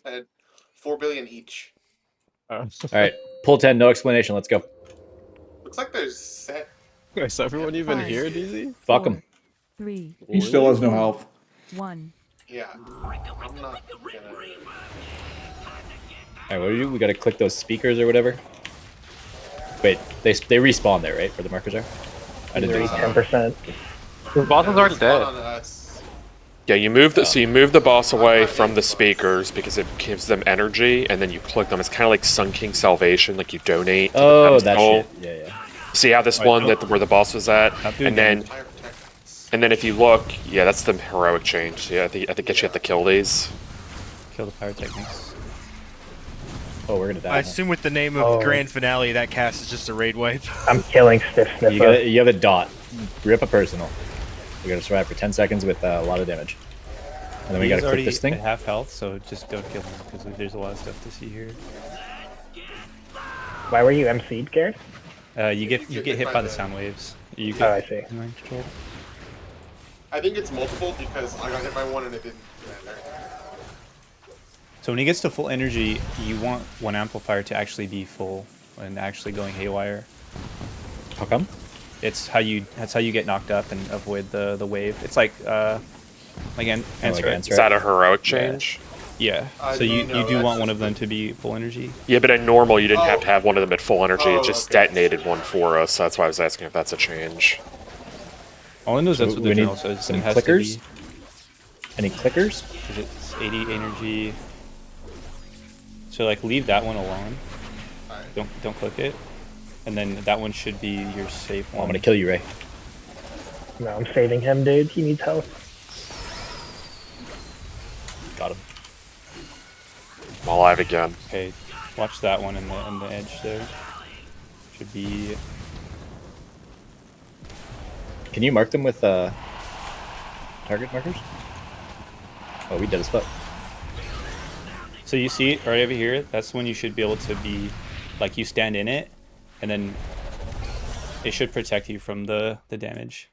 at 4 billion each. All right, pull 10, no explanation. Let's go. Looks like there's set. Is everyone even Five, here, DZ? Fuck him. 3, He still has no health. 1. Yeah, I'm not gonna. All right, what do we do? We gotta click those speakers or whatever. Wait, they respawn there, right? Where the markers are. I didn't do 10%. The bosses aren't dead. On us. Yeah, you move the so you move the boss away from the speakers because it gives them energy, and then you click them. It's kind of like Sun King Salvation, like you donate. Oh, that shit. Yeah, yeah. See how this one that where the boss was at, and then if you look, yeah, that's the heroic change. Yeah, I think you have to kill these. Kill the pyrotechnics. Oh, we're gonna die. I assume with the name of Grand Finale, that cast is just a raid wipe. I'm killing Stiff Sniffer. You have a dot. Rip a personal. We gotta survive for 10 seconds with a lot of damage. And then we gotta click this thing. At half health, so just don't kill him because there's a lot of stuff to see here. Why were you MC'd, Garrett? You get hit by the sound waves. You get, oh, I see. I think it's multiple because I got hit by one and it didn't matter. So when he gets to full energy, you want one amplifier to actually be full and actually going haywire. How come? That's how you get knocked up and avoid the wave. It's like answer. Is that a heroic change? Yeah. So you do want one of them to be full energy. Yeah, but in normal you didn't have to have one of them at full energy. It just detonated one for us. So that's why I was asking if that's a change. All I know is that's what the general says. Some clickers. Any clickers? It's 80 energy. So like leave that one alone. Don't click it. And then that one should be your safe one. I'm gonna kill you, Ray. No, I'm saving him, dude. He needs help. Got him. I'm alive again. Okay, watch that one on the edge there. Should be. Can you mark them with target markers? Oh, we dead as fuck. So you see it right over here? That's when you should be able to be, like, you stand in it, and then it should protect you from the damage.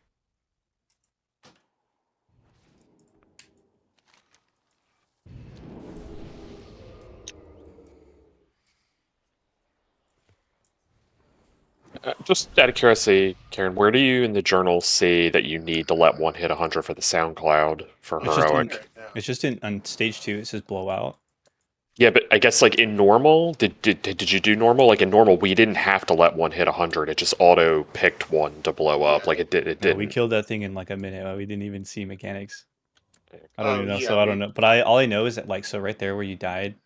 Just out of curiosity, Karen, where do you in the journal see that you need to let one hit 100 for the sound cloud for heroic? It's just on stage 2. It says blowout. Yeah, but I guess like in normal, did you do normal? Like in normal, we didn't have to let one hit 100. It just auto picked one to blow up. Like it did. It did. We killed that thing in like a minute. We didn't even see mechanics. I don't even know. Yeah, so I don't know. But all I know is that like so right there where you died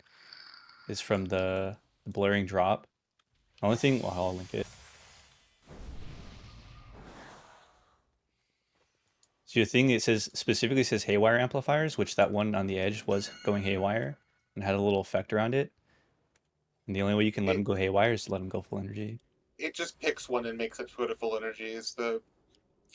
is from the blurring drop. The only thing. Well, I'll link it. So your thing, it says specifically says haywire amplifiers, which that one on the edge was going haywire and had a little effect around it. And the only way you can let them go haywire is to let them go full energy. It just picks one and makes it go to full energy is the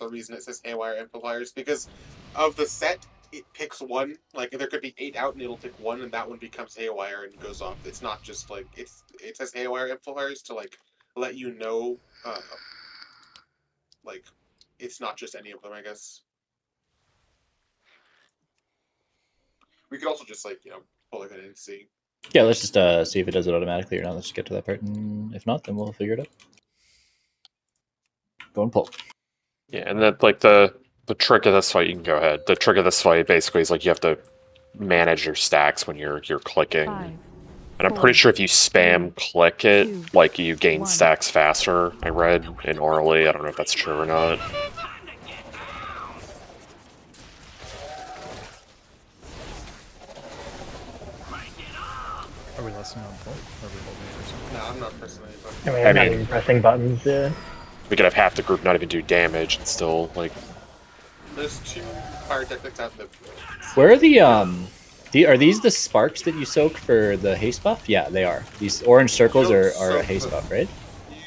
reason it says haywire amplifiers, because of the set it picks one. Like there could be 8 out and it'll pick one and that one becomes haywire and goes off. It's not just like it says haywire amplifiers to like let you know like it's not just any of them, I guess. We could also just like, pull it in and see. Yeah, let's just see if it does it automatically or not. Let's just get to that part, and if not, then we'll figure it out. Go and pull. Yeah, and then like the trick of this fight, you can go ahead. The trick of this fight basically is like you have to manage your stacks when you're clicking. 5, and I'm pretty sure if you spam click it, like you gain stacks faster. I read in orally. I don't know if that's true or not. Are we listening on pull? Or are we holding it or something? No, I'm not pressing any buttons. I mean, I'm not even pressing buttons. We could have half the group not even do damage and still like. There's 2 pyrotechnics out in the. Where are the are these the sparks that you soak for the haste buff? Yeah, they are. These orange circles are a haste buff, right?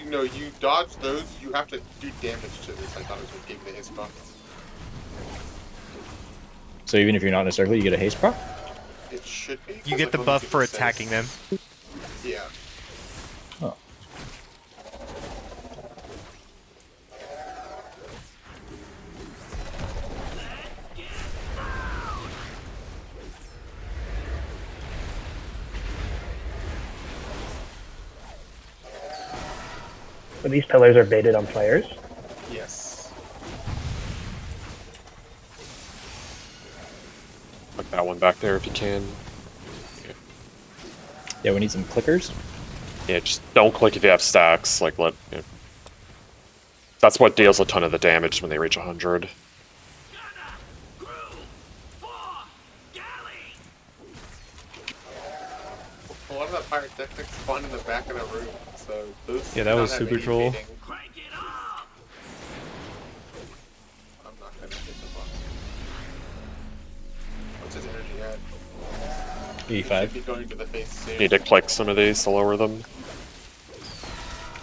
You dodge those. You have to do damage to this. I thought it was what gave the haste buff. So even if you're not in a circle, you get a haste proc? It should be. You get the buff for attacking them. Yeah. Oh. But these pillars are baited on fires. Yes. Put that one back there if you can. Yeah, we need some clickers. Yeah, just don't click if you have stacks. Like, that's what deals a ton of the damage when they reach 100. A lot of that pyrotechnics spawn in the back of the room, so those Yeah, do that not was have super any troll. baiting. I'm not gonna hit the boss. What's his energy at? 85. Should be going to the face soon. Need to click some of these to lower them.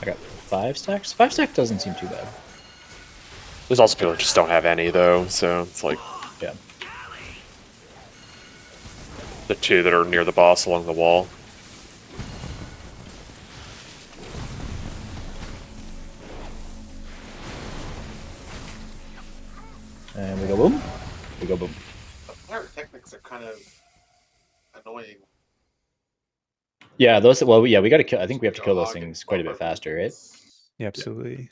I got 5 stacks. 5 stack doesn't seem too bad. There's also people that just don't have any, though, so it's like Yeah. the 2 that are near the boss along the wall. And we go boom. We go boom. The pyrotechnics are kind of annoying. Yeah, those. Well, yeah, we got to kill. I think we have to Go kill those hog and things quite a bit buffer faster, right? movements. Yeah, absolutely.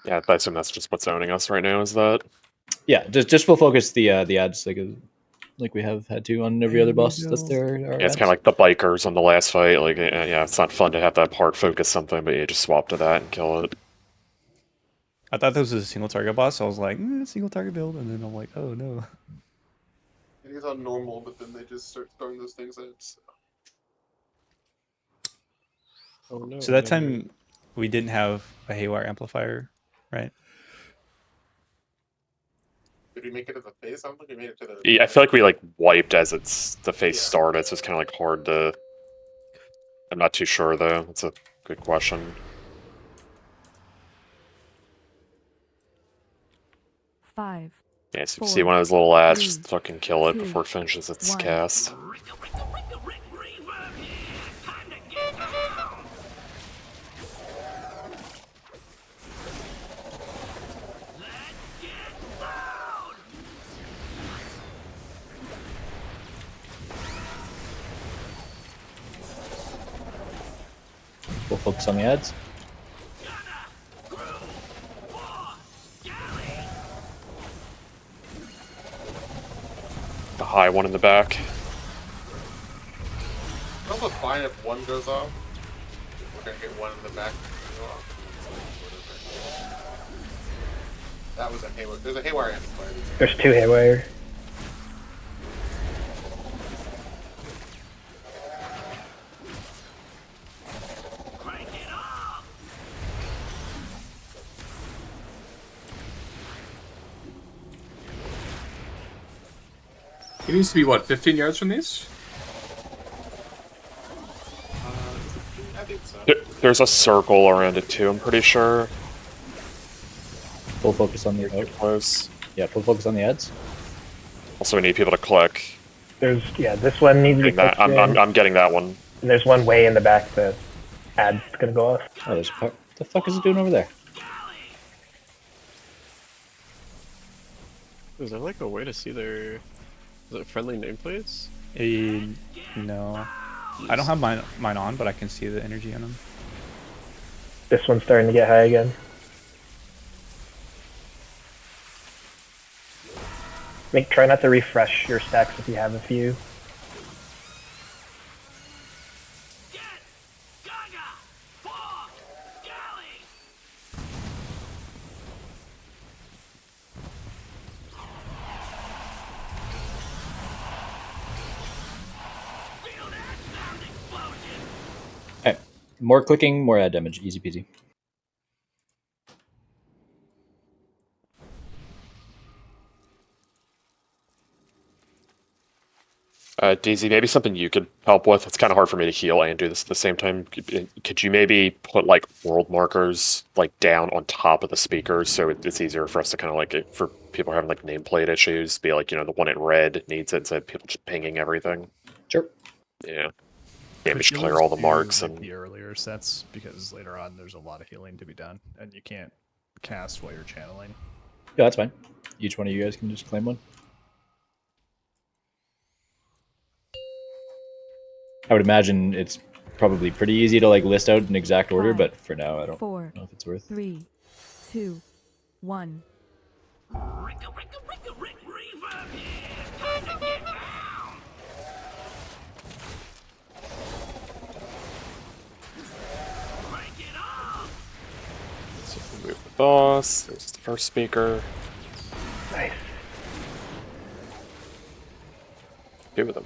Yeah, I assume that's just what's owning us right now, is that? Yeah, just full focus the ads like we have had to on every other boss that there are. Yeah, it's kind of like the bikers on the last fight. Like, yeah, it's not fun to have that part focus something, but you just swap to that and kill it. I thought this was a single target boss, so I was like, single target build, and then I'm like, oh no. It is on normal, but then they just start throwing those things at. So. Oh no. So that time we didn't have a haywire amplifier, right? Did we make it to the face? I don't think we made it to the. Yeah, I feel like we like wiped as the face Yeah. started, so it's kind of like hard to. I'm not too sure though. That's a good question. 5. Yeah, so if you 4, see one of those little ads, 3, just fucking kill it 2, before it finishes its 1. cast. We'll focus on the ads. The high one in the back. It's also fine if one goes off. We're gonna get one in the back go off. So whatever. That was a haywire. There's a haywire amplifier. There's 2 haywire. He needs to be, what, 15 yards from these? I think so. There's a circle around it too, I'm pretty sure. Full focus on the. Too close. Yeah, full focus on the ads. Also, we need people to click. There's, yeah, this one needs to be That, clicked in, I'm getting that one. and there's one way in the back that ad's gonna go off. Oh, there's a part. What the fuck is it doing over there? Is there like a way to see their is it friendly nameplates? No. I don't have mine on, but I can see the energy on them. This one's starting to get high again. Try not to refresh your stacks if you have a few. Okay, more clicking, more ad damage. Easy peasy. DZ, maybe something you could help with. It's kind of hard for me to heal and do this at the same time. Could you maybe put like world markers like down on top of the speakers so it's easier for us to kind of like for people having like nameplate issues, be like, the one in red needs it instead of people just pinging everything. Sure. Yeah. Damage But clear healers all the do, marks like, and the earlier sets because later on there's a lot of healing to be done and you can't cast while you're channeling. Yeah, that's fine. Each one of you guys can just claim one. I would imagine it's probably pretty easy to like list out in exact order, 5, but for now I don't 4, know if it's worth. 3, 2, 1. So move the boss. There's the first speaker. Nice. Do with them.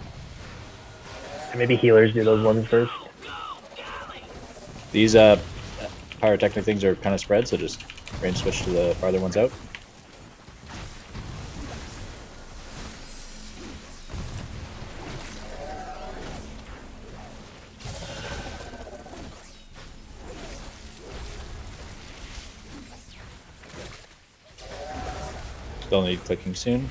And maybe healers do those ones first. These pyrotechnic things are kind of spread, so just range switch to the farther ones out. They'll need clicking soon.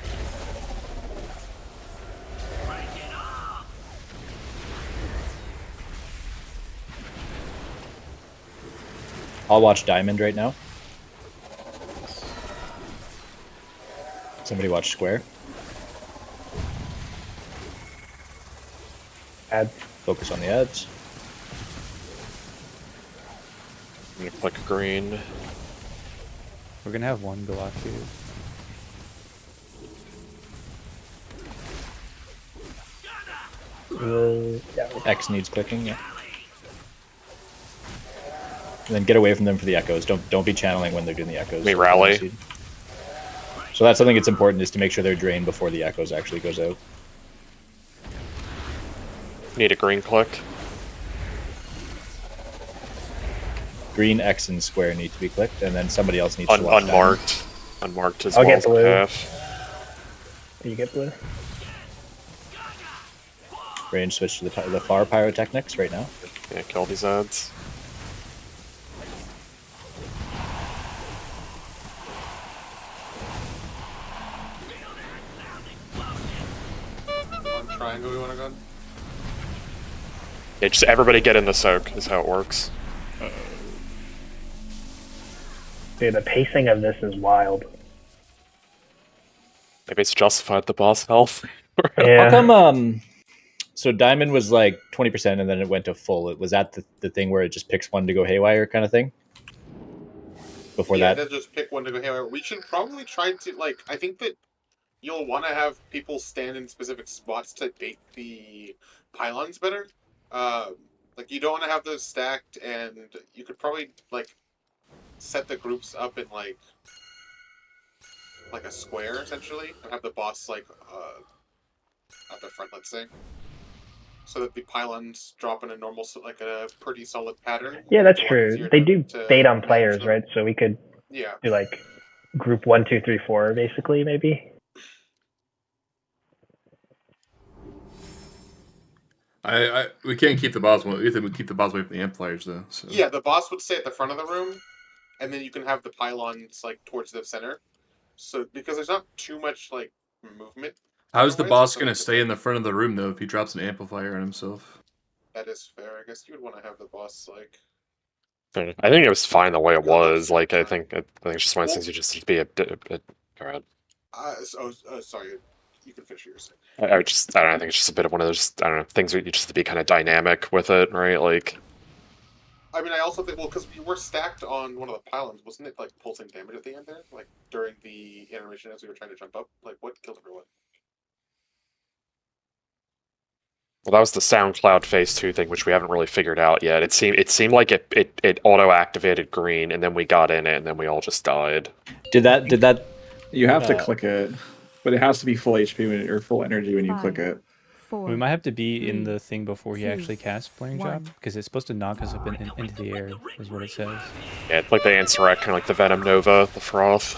I'll watch Diamond right now. Somebody watch Square. Ads. Focus on the ads. I'm gonna click green. We're gonna have one go off here. Yeah. X needs clicking, yeah. And then get away from them for the echoes. Don't be channeling when they're doing the echoes. Me rally. So that's something that's important, is to make sure they're drained before the echoes actually goes out. Need a green click. Green, X, and square need to be clicked, and then somebody else needs to watch Unmarked. Unmarked as I'll well get as blue. half. You get blue. Range switch to the far pyrotechnics right now. Yeah, kill these ads. On triangle, we want to go. Yeah, just everybody get in the soak is how it works. Dude, the pacing of this is wild. Maybe it's justified the boss health. Yeah. How come so Diamond was like 20% and then it went to full? Was that the thing where it just picks one to go haywire kind of thing? Before Yeah, that? they'll just pick one to go haywire. We should probably try to, like, I think that you'll want to have people stand in specific spots to bait the pylons better. Like, you don't want to have those stacked, and you could probably, like, set the groups up in, like a square, essentially, and have the boss, like, at the front, let's say. So that the pylons drop in a normal, like, a pretty solid pattern. Yeah, that's It's a lot true. easier They to- do to bait on manage players, them. right? So we could Yeah. do like group 1, 2, 3, 4, basically, maybe. We can't keep the boss. We have to keep the boss away from the amplifiers, though. So. Yeah, the boss would stay at the front of the room, and then you can have the pylons like towards the center. So because there's not too much like movement. How's the otherwise, boss so gonna it's stay like- in the front of the room though if he drops an amplifier on himself? That is fair. I guess you would want to have the boss like. I think it was fine the way it was. Like I think it's just one of those things you just need to be a bit. Go ahead. Sorry. You can finish yours. I don't know. I think it's just a bit of one of those. I don't know things where you just have to be kind of dynamic with it, right? Like. I mean, I also think because we were stacked on one of the pylons, wasn't it like pulsing damage at the end there, like during the animation as we were trying to jump up? Like what killed everyone? Well, that was the SoundCloud Phase 2 thing, which we haven't really figured out yet. It seemed like it auto-activated green, and then we got in it, and then we all just died. Did that? You have to click it, but it has to be full HP or full energy when you 5, click it. 4, We might have to be in 3, the thing before he 2, actually casts Flaring Drop, 1. because it's supposed to knock us up into the air, is what it says. Yeah, it's like the Ansarek, kind of like the Venom Nova, the Froth.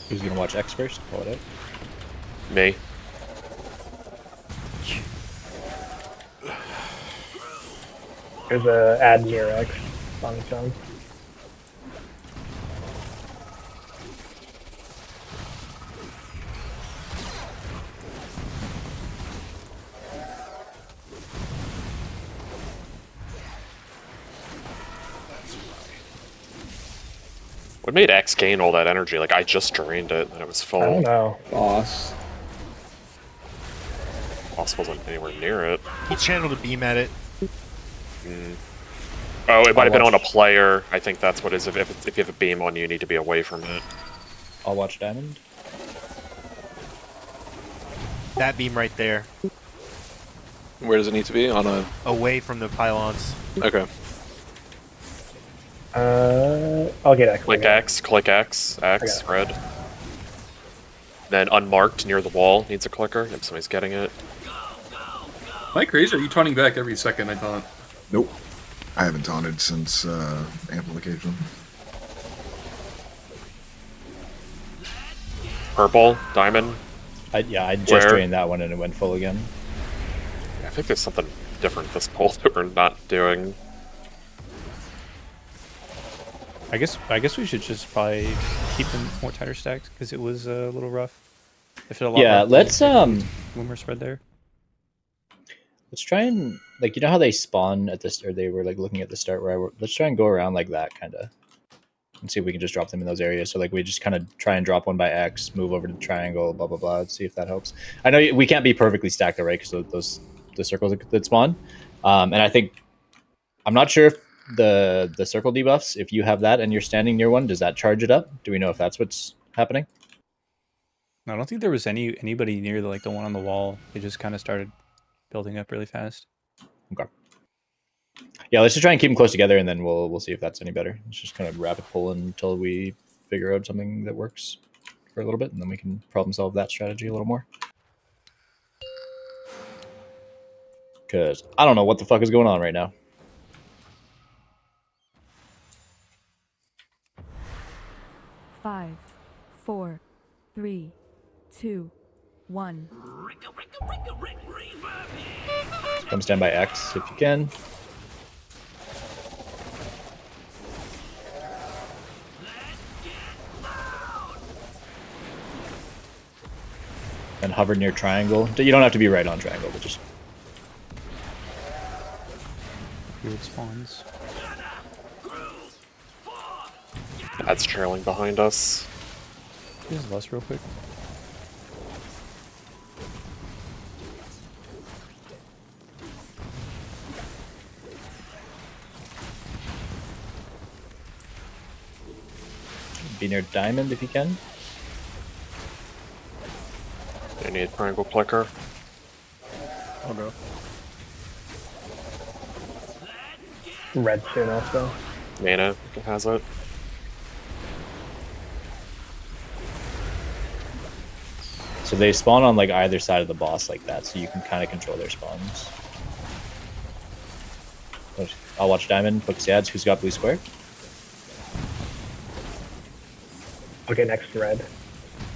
Who's gonna watch X first? Call it out. Me. There's a add near X on its own. What made X gain all that energy? Like, I just drained it, and it was full. I don't know. Boss. Boss wasn't anywhere near it. He channeled a beam at it. Oh, it might have been on a watch. player. I think that's what it is. If you have a beam on you, you need to be away from it. I'll watch Diamond. That beam right there. Where does it need to be? On a. Away from the pylons. Okay. I'll get X. Click X, X, red. Then unmarked near the wall needs a clicker. If somebody's getting it. Am I crazy? Or are you taunting back every second I taunt? Nope. I haven't taunted since amplification. Purple, diamond. I just Where? drained that one and it went full again. I think there's something different this pull that we're not doing. I guess we should just probably keep them more tighter stacked because it was a little rough. If it a lot Yeah, rough, let's when we're spread there. let's try and like, you know how they spawn at this, or they were like looking at the start where let's try and go around like that kind of, and see if we can just drop them in those areas. So like we just kind of try and drop one by X, move over to the triangle, blah blah blah, and see if that helps. I know we can't be perfectly stacked though, right? Because the circles that spawn, and I think I'm not sure if the circle debuffs, if you have that and you're standing near one, does that charge it up? Do we know if that's what's happening? I don't think there was anybody near the one on the wall. They just kind of started building up really fast. Okay. Yeah, let's just try and keep them close together, and then we'll see if that's any better. Let's just kind of rapid pull until we figure out something that works for a little bit, and then we can problem solve that strategy a little more. Because I don't know what the fuck is going on right now. Five, 4, 3, 2, 1. Come stand by X if you can. And hover near triangle. You don't have to be right on triangle, but just Weird spawns. That's trailing behind us. Use lust real quick. be near diamond if you can. I need a triangle clicker. I'll go. Red soon also. Mana has it. So they spawn on like either side of the boss like that, so you can kind of control their spawns. I'll watch diamond. Focus the ads. Who's got blue square? I'll get next to red.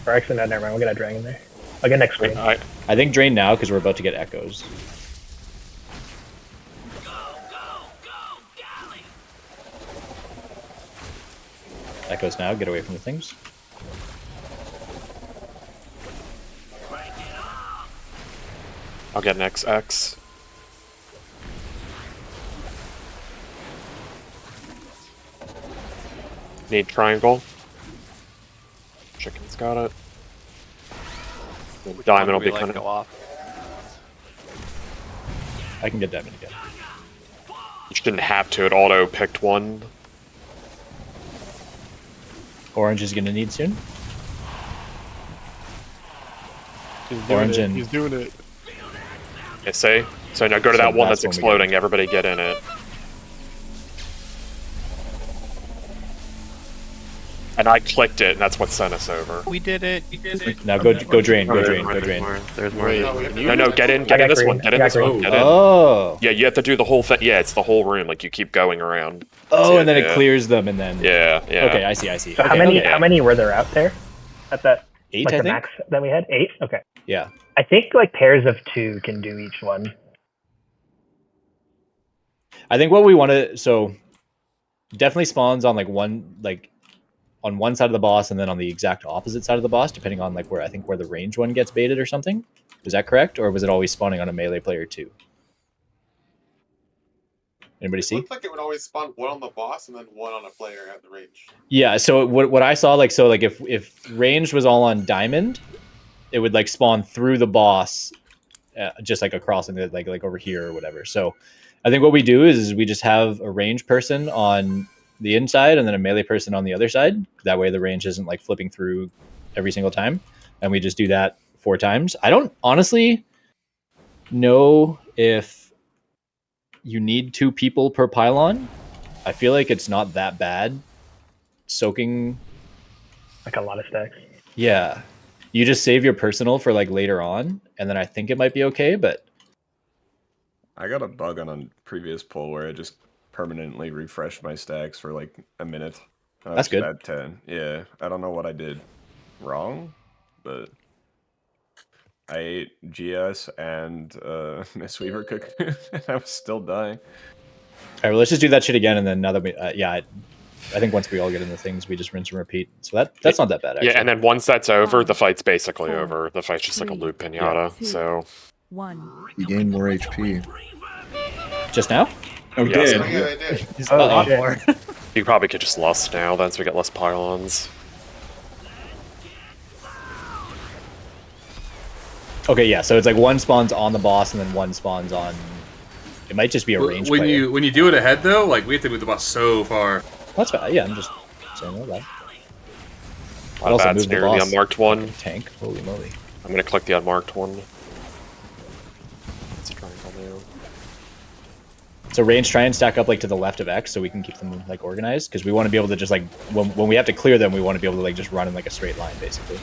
Or actually, no, never mind. We'll get a dragon there. I'll get next green. I think drain now because we're about to get echoes. Echoes now. Get away from the things. I'll get an XX. Need triangle. Chicken's got it. The diamond will be kind of off. I can get diamond again. You didn't have to. It auto picked one. Orange is gonna need soon. Orange and he's doing it. I say. So now go to So that one that's that's when we get exploding. Everybody get in it. And I clicked it, and that's what sent us over. We did it. We did it. now go drain. Go drain. Go drain. There's more. No, get in this one. Get in this one. Get in. Oh. Yeah, you have to do the whole thing. Yeah, it's the whole room. Like you keep going around. Oh, and then it Yeah. clears them, and then Yeah, yeah. Okay, I see. So Okay, how many were there out there? At that 8, like I the think. max that we had? 8? Okay. Yeah. I think like pairs of 2 can do each one. I think what we want to definitely spawns on on one side of the boss and then on the exact opposite side of the boss, depending on like where the range one gets baited or something. Is that correct, or was it always spawning on a melee player too? Anybody It see? looked like it would always spawn one on the boss and then one on a player at the range. Yeah. So what I saw, like, so like if range was all on diamond, it would like spawn through the boss, just like across and like over here or whatever. So I think what we do is we just have a range person on the inside and then a melee person on the other side. That way the range isn't like flipping through every single time, and we just do that 4 times. I don't honestly know if you need 2 people per pylon. I feel like it's not that bad soaking. Like a lot of stacks. Yeah. You just save your personal for like later on, and then I think it might be okay, but I got a bug on a previous pull where I just permanently refreshed my stacks for like a minute. That's good. At 10. Yeah, I don't know what I did wrong, but I ate GS and Miss Weaver cooked, and I was still dying. All right, well, let's just do that shit again, and then now that we, I think once we all get into things, we just rinse and repeat. So that's not that bad, actually. Yeah, and then once that's over, the 5, fight's basically 4, over. The fight's just like a 3, loop pinata. 2, So 1. You gain more HP. Just now? Oh, Yeah, did. so- Yeah, they did. He's Oh, got a lot shit. more. you probably could just lust now, then so we get less pylons. Okay, yeah. So it's like one spawns on the boss, and then one spawns on. It might just be a range when player. you do it ahead though, like we have to move the boss so far. That's fine. Yeah, I'm just saying all that. My also bad, move the near the boss. unmarked one. Tank. Holy moly. I'm gonna click the unmarked one. It's a triangle now. So range, try and stack up like to the left of X, so we can keep them like organized, because we want to be able to just like when we have to clear them, we want to be able to like just run in like a straight line, basically.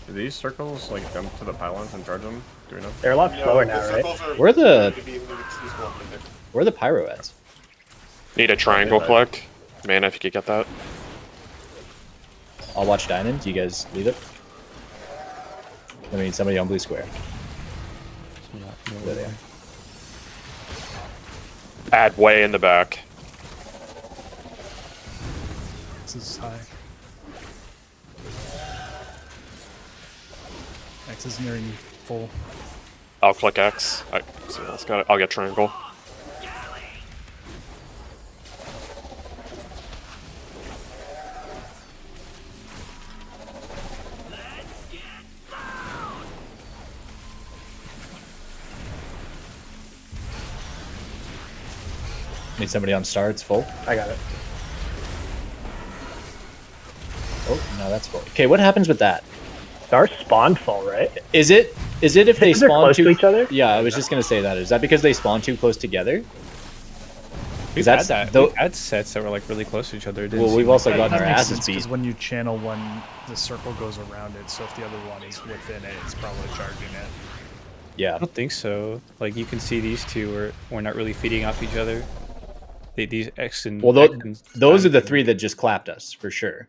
Do these circles like jump to the pylons and charge them? Do we know? They're a lot slower the now, right? circles are Where the- going to be useful in the mid. Where are the pyro at? Need a triangle click. Mana, if you could get that. I'll watch diamond. You guys leave it. I mean, somebody on blue square. There they are. Add way in the back. This is high. X is nearing full. I'll click X. I'll get triangle. Need somebody on star. It's full. I got it. Oh, no, that's full. Okay, what happens with that? Stars spawned full, right? Is it if they Because they're spawn close to each other? Yeah, I was just gonna say that. Is that because they spawn too close together? We've that's had that. though- We've had sets that were like really close to each other. It didn't Well, seem we've like also that. gotten our That makes asses sense, beat. because when you channel one, the circle goes around it, so if the other one is within it, it's probably charging it. Yeah. I don't think so. Like you can see these two are we're not really feeding off each other. These X and Well, X and those are the diamond- 3 that just clapped us for sure.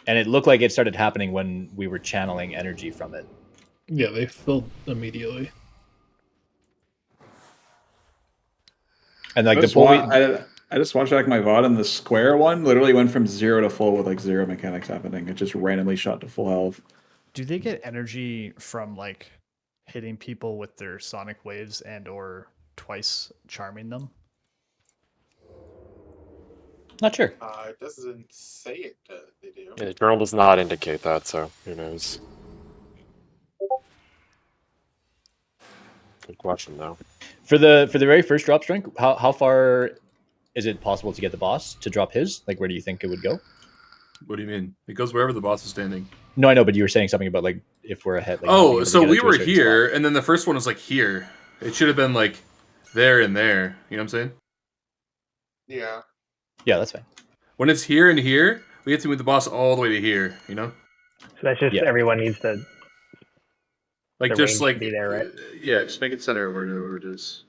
And it looked like it started happening when we were channeling energy from it. Yeah, they filled immediately. And like I the just, point. I just watched like my VOD, and the square one literally went from 0 to full with like 0 mechanics happening. It just randomly shot to full health. Do they get energy from like hitting people with their sonic waves and or twice charming them? Not sure. It doesn't say it. They do. Yeah, the journal does not indicate that, so who knows? Good question, though. For the very first drop strength, how far is it possible to get the boss to drop his? Like, where do you think it would go? What do you mean? It goes wherever the boss is standing. No, I know, but you were saying something about like if we're ahead. Like, Oh, so we to a were certain here, spot. and then the first one was like here. It should have been like there and there. You know what I'm saying? Yeah. Yeah, that's fine. When it's here and here, we have to move the boss all the way to here. You know? So that's just everyone needs to Like the just range like to be there, right? Yeah, just make it center where it is.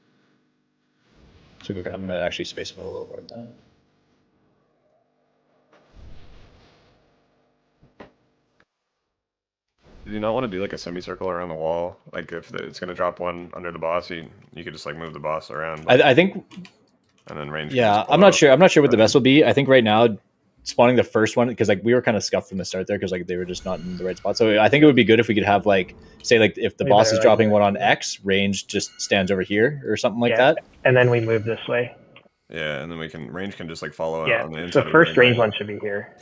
So I'm gonna actually space it a little more than that. Do you not want to do like a semicircle around the wall? Like if it's gonna drop one under the boss, you could just like move the boss around. I think. And then range. Yeah, I'm not sure. I'm not sure what the best will be. I think right now, spawning the first one, because like we were kind of scuffed from the start there because like they were just not in the right spot. So I think it would be good if we could have like, say like if the boss is dropping one on X, range just stands over here or something like that. And then we move this way. Yeah, and then range can just like follow Yeah. on the inside. So first range one should be here.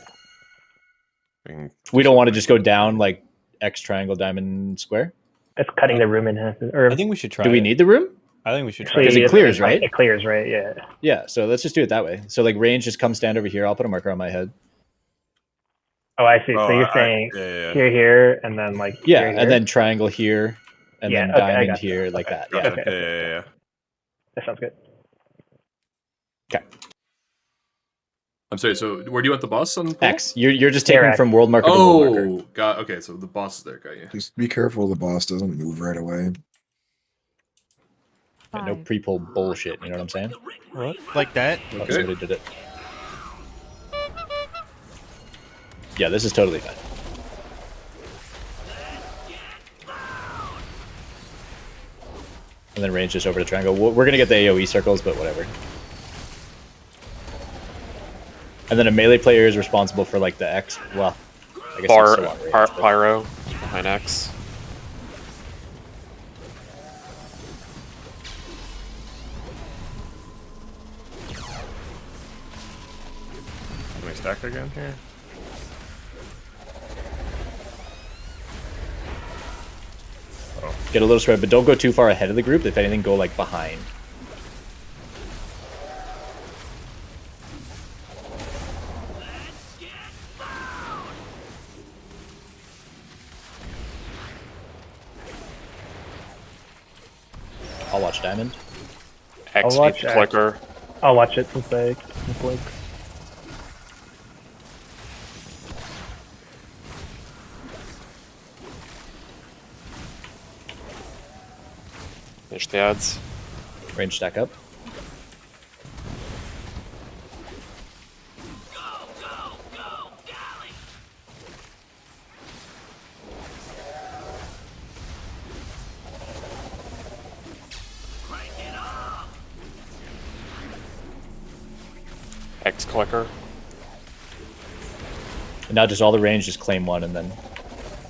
We don't want to just go down like X triangle diamond square. It's cutting the room in half. Or I think we should try. Do we need the room? I think we should try. Because it clears, right? It clears, right? Yeah. Yeah. So let's just do it that way. So like range just come stand over here. I'll put a marker on my head. Oh, I see. So you're saying here, and then like here, and then triangle here, and then diamond here, like that. Gotcha. Yeah. Yeah. That sounds good. Okay. I'm sorry. So where do you want the boss on? X. You're just taking from world marker to world marker. Oh, got. Okay, so the boss is there. Got you. Just be careful the boss doesn't move right away. Yeah, no pre-pull bullshit. You know what I'm saying? What? Like that? Okay. Somebody did it. Yeah, this is totally fine. And then range just over to triangle. We're gonna get the AoE circles, but whatever. And then a melee player is responsible for like the X. Well, I guess it's still on range, Pyro behind X. Can we stack again here? Get a little spread, but don't go too far ahead of the group. If anything, go like behind. I'll watch diamond. X clicker. I'll watch it since I can click. Finish the ads. Range stack up. X clicker. And now just all the range, just claim one, and then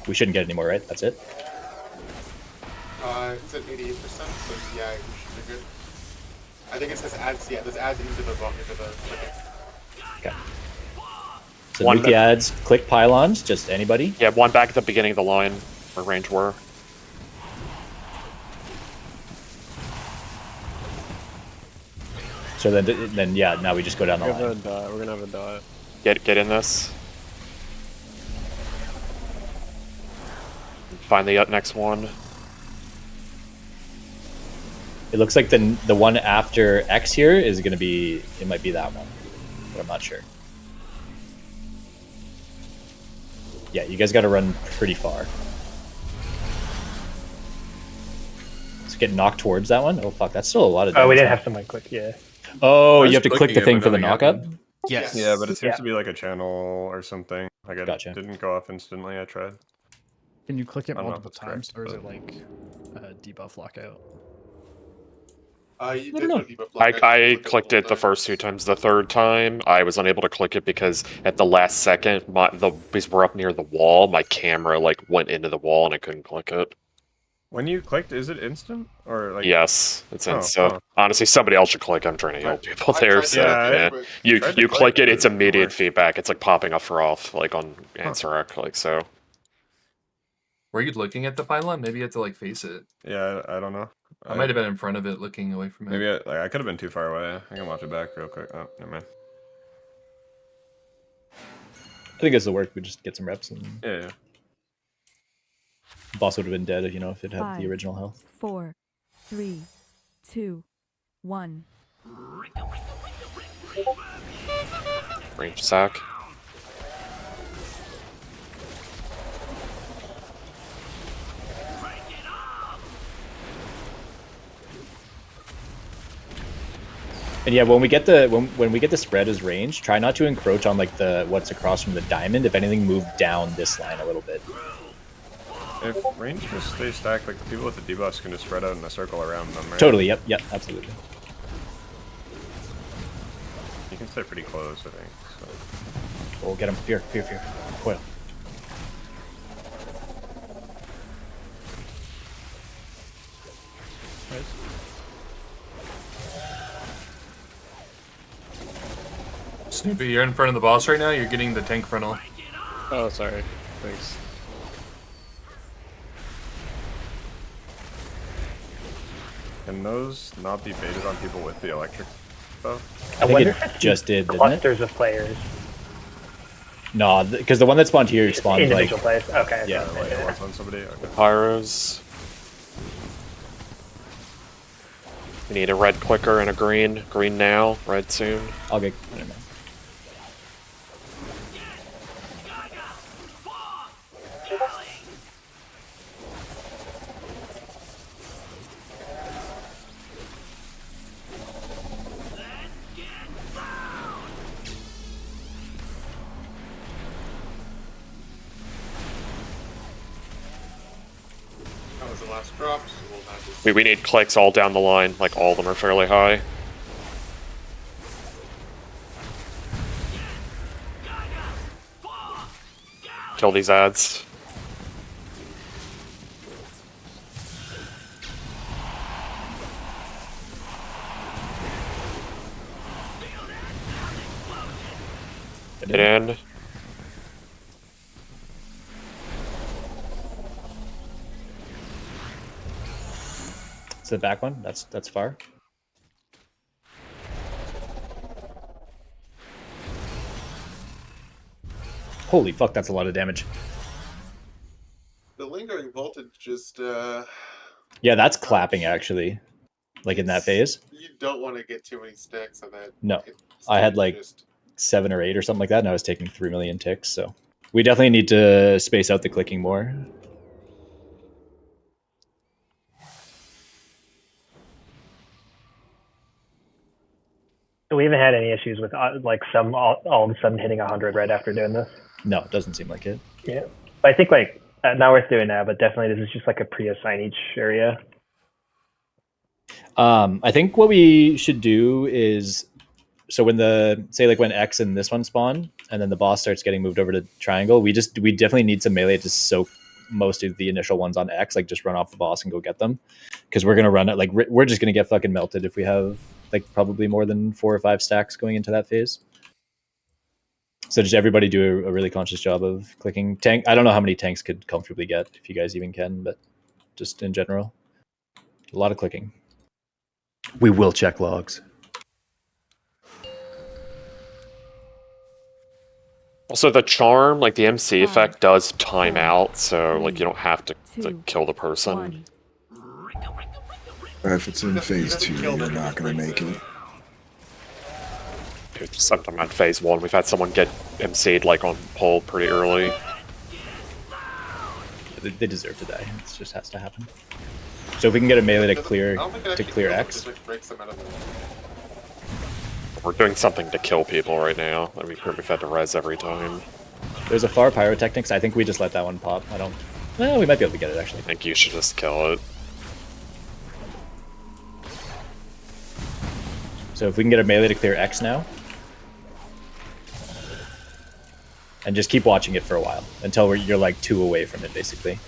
we shouldn't get any more, right? That's it? It's at 88%, so yeah, we should be good. I think it's this adds, this adds into the clicking. Okay. So mute the ads, click pylons, just anybody? Yeah, one back at the beginning of the line where range were. So then yeah, now we just go down the line. We're gonna have a dot. Get in this. Find the next one. It looks like the one after X here is going to be, it might be that one, but I'm not sure. Yeah, you guys got to run pretty far. Let's get knocked towards that one. Oh fuck, that's still a lot of damage. Oh, we didn't have someone click, yeah. Oh, you have to click the thing for the knockup? Yes. Yeah, but it seems to be like a channel or something. Like it Gotcha. didn't go off instantly. I tried. Can you click it I don't know multiple if it's correct, times, or is but- it like debuff lockout? I I clicked it the first 2 times. The third time, I was unable to click it because at the last second, because we're up near the wall, my camera like went into the wall and I couldn't click it. When you clicked, is it instant or like? Yes, it's instant. Honestly, somebody else should click. I'm trying to help people there. So you click it, it's immediate feedback. It's like popping up for off, like on Ansarek, like so. Were you looking at the pylon? Maybe you had to like face it. Yeah, I don't know. I might have been in front of it, looking away from it. Maybe I could have been too far away. I can watch it back real quick. Oh, never mind. I think it's the work. We just get some reps and Yeah. boss would have been dead if if it had 5, the original health. 4, 3, 2, 1. Range sack. And yeah, when we get the when we get the spread as range, try not to encroach on like the what's across from the diamond. If anything, move down this line a little bit. If range just stays stacked, like the people with the debuffs can just spread out in a circle around them, right? Totally. Yep. Absolutely. You can stay pretty close, I think. So. Oh, get him. Fear. Coil. Snoopy, you're in front of the boss right now. You're getting the tank frontal. Oh, sorry. Thanks. Can those not be baited on people with the electric stuff? I think it just did, didn't it? Clusters of players. No, because the one that spawned here spawned like individual players. Okay. Yeah. Like it was on somebody. Okay. Pyros. We need a red clicker and a green. Green now, red soon. I'll get. Never mind. That was the last drop, so we'll have this. We need clicks all down the line. Like all of them are fairly high. Kill these ads. Get in. It's the back one. That's far. Holy fuck, that's a lot of damage. The lingering voltage just Yeah, that's clapping actually. Like in that phase. you don't want to get too many stacks of that. No. It's I had like just 7 or 8 or something like that, and I was taking 3 million ticks, so we definitely need to space out the clicking more. So we haven't had any issues with like some all of a sudden hitting 100 right after doing this. No, it doesn't seem like it. Yeah, but I think like not worth doing now, but definitely this is just like a pre-assign each area. I think what we should do is, so when the, say like when X and this one spawn, and then the boss starts getting moved over to triangle, we definitely need some melee to soak most of the initial ones on X, like just run off the boss and go get them. Because we're going to run it, like we're just going to get fucking melted if we have like probably more than 4 or 5 stacks going into that phase. So just everybody do a really conscious job of clicking. Tank, I don't know how many tanks could comfortably get, if you guys even can, but just in general, a lot of clicking. We will check logs. Also, the charm, like the MC effect, does time out, so like you don't have to like, kill the person. If it's in phase 2, you're not going to make it. Sometime on phase 1, we've had someone get MC'd like on pole pretty early. They deserve to die. It just has to happen. So if we can get a melee to clear X. We're doing something to kill people right now. I mean, we've had to res every time. There's a far pyrotechnics. I think we just let that one pop. I don't. Well, we might be able to get it actually. I think you should just kill it. So if we can get a melee to clear X now. And just keep watching it for a while until you're like 2 away from it, basically.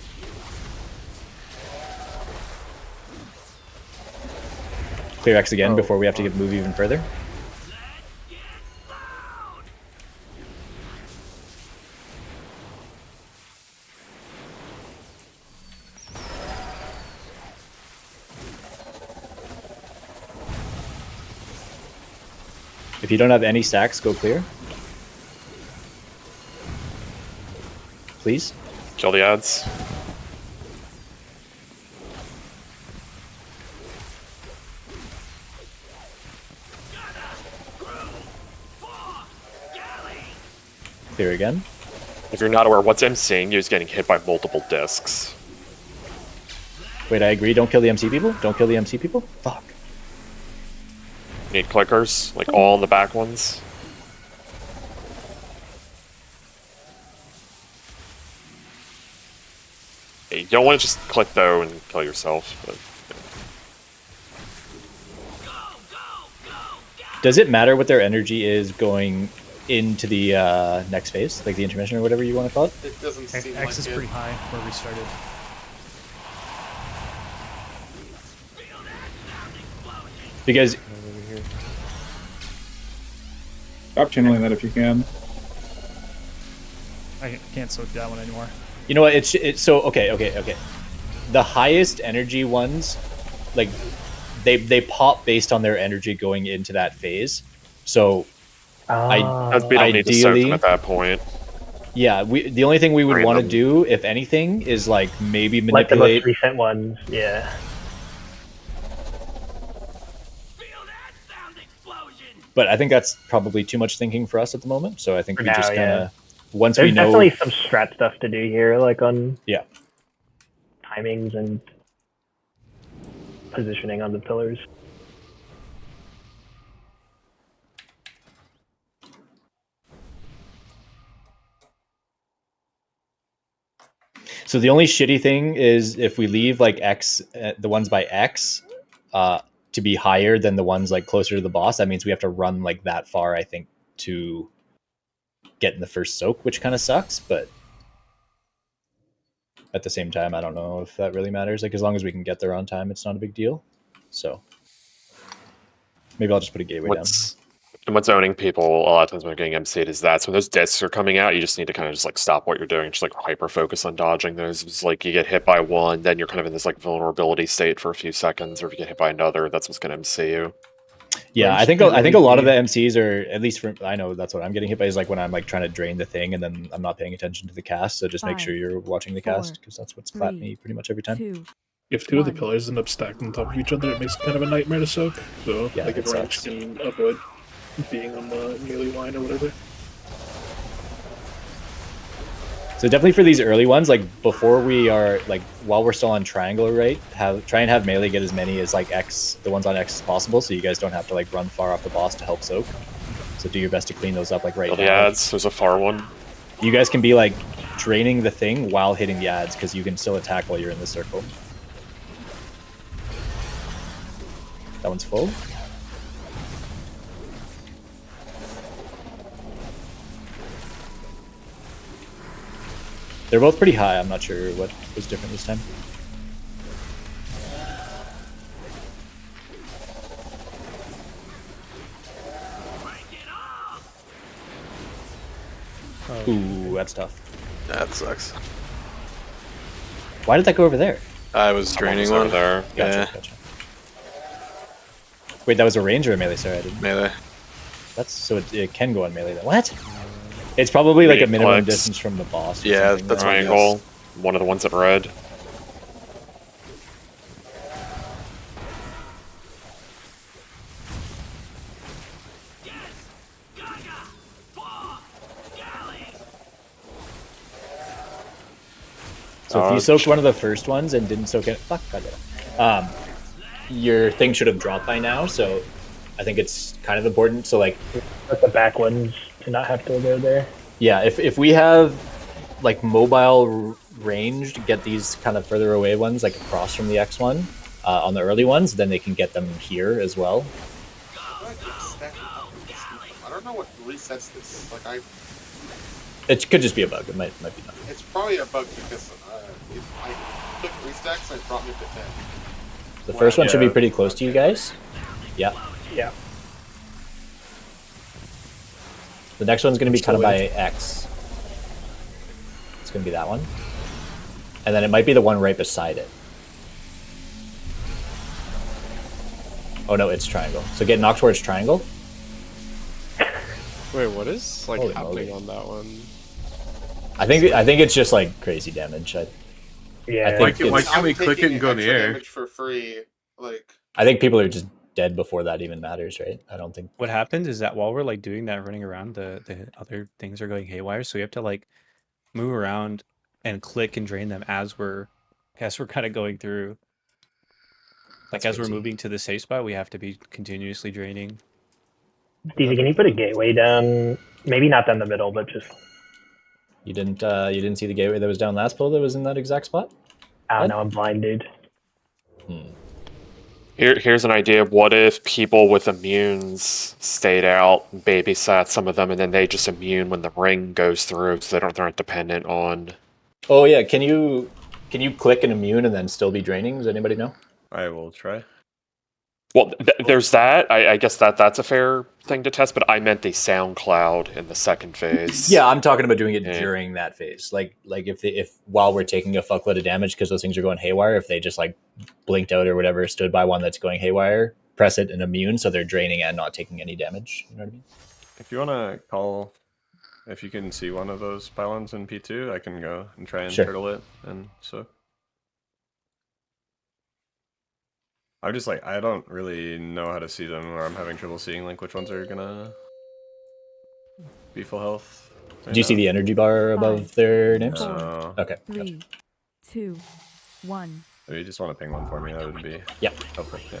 Clear X again before we have to move even further. If you don't have any stacks, go clear. Please. Kill the ads. Clear again. If you're not aware, what's MCing you is getting hit by multiple discs. Wait, I agree. Don't kill the MC people. Don't kill the MC people. Fuck. Need clickers, like all the back ones. You don't want to just click though and kill yourself. But, Does it matter what their energy is going into the next phase, like the intermission or whatever you want to call it? It doesn't seem X like is it. pretty high where we started. Because Stop channeling that if you can. I can't soak that one anymore. you know what, it's so okay. The highest energy ones, like they pop based on their energy going into that phase. So We don't need to soak them at that point. Yeah, the only thing we would want to do, if anything, is like maybe Like the most manipulate. recent ones, yeah. But I think that's probably too much thinking for us at the moment. So I think For we now, just kind of yeah. once There's we know. definitely some strat stuff to do here, like on timings and positioning on the pillars. So the only shitty thing is if we leave like X, the ones by X, to be higher than the ones like closer to the boss. That means we have to run like that far, I think, to get in the first soak, which kind of sucks. But at the same time, I don't know if that really matters. Like as long as we can get there on time, it's not a big deal. So maybe I'll just put a gateway down. And what's owning people a lot of times when getting MC'd is that. So when those discs are coming out, you just need to kind of just like stop what you're doing, just like hyper focus on dodging those. It's like you get hit by one, then you're kind of in this like vulnerability state for a few seconds, or if you get hit by another, that's what's going to MC you. Yeah, I think a lot of the MCs are, at least from, I know that's what I'm getting hit by, is like when I'm like trying to drain the thing and then I'm not paying attention to the cast. So just make sure you're watching the cast, because that's what's clapped me pretty much every time. If two of the pillars end up stacked on top of each other, it makes it kind of a nightmare to soak. So Yeah, like it if range sucks. can avoid being on the melee line or whatever. So definitely for these early ones, like before we are like while we're still on triangle, right? Try and have melee get as many as like X, the ones on X as possible, so you guys don't have to like run far off the boss to help soak. So do your best to clean those up like right now. The ads, there's a far one. You guys can be like draining the thing while hitting the ads because you can still attack while you're in the circle. That one's full. They're both pretty high. I'm not sure what was different this time. Ooh, that's tough. That sucks. Why did that go over there? I was draining one. There. Gotcha, gotcha. Wait, that was a range or a melee? Sorry, I didn't. Melee. That's so it can go on melee then. What? It's probably like a minimum distance from the boss. Yeah, that's triangle. One of the ones in red. So if you soaked one of the first ones and didn't soak it, fuck, your thing should have dropped by now. So I think it's kind of important. So like, Let the back ones to not have to go there. yeah, if we have like mobile ranged, get these kind of further away ones like across from the X one on the early ones, then they can get them here as well. I don't know what resets this. Like It could just be a bug. It might be not. it's probably a bug because if I click restacks, it brought me to 10. The first one should be pretty close to you guys. Yeah. Yeah. The next one's going to be kind of by X. It's going to be that one. And then it might be the one right beside it. Oh no, it's triangle. So get knocked towards triangle. Wait, what is like Holy happening moly. on that one? I think it's just like crazy damage. I think Why can't we click it and go in the air? Damage for free, like. I think people are just dead before that even matters, right? I don't think. What happens is that while we're like doing that, running around, the other things are going haywire. So we have to like move around and click and drain them as we're kind of going through. Like That's as we're crazy. moving to the safe spot, we have to be continuously draining. Stevie, can you put a gateway down? Maybe not down the middle, but just. You didn't see the gateway that was down last pull that was in that exact spot? I don't know. I'm blind, dude. Here's an idea. What if people with immunes stayed out, babysat some of them, and then they just immune when the ring goes through, so they're not dependent on. Oh yeah, can you click an immune and then still be draining? Does anybody know? I will try. Well, there's that. I guess that's a fair thing to test, but I meant the sound cloud in the second phase. Yeah, I'm talking about doing it during that phase. Like if while we're taking a fuckload of damage because those things are going haywire, if they just like blinked out or whatever, stood by one that's going haywire, press it and immune so they're draining and not taking any damage. You know what I mean? If you want to call, if you can see one of those pylons in P2, I can go and try and Sure. turtle it and so. I'm just like, I don't really know how to see them, or I'm having trouble seeing like which ones are gonna be full health. Do you see the energy bar above their names? No. Okay. 3, 2, 1. If you just want to ping one for me, that would be helpful. Yeah.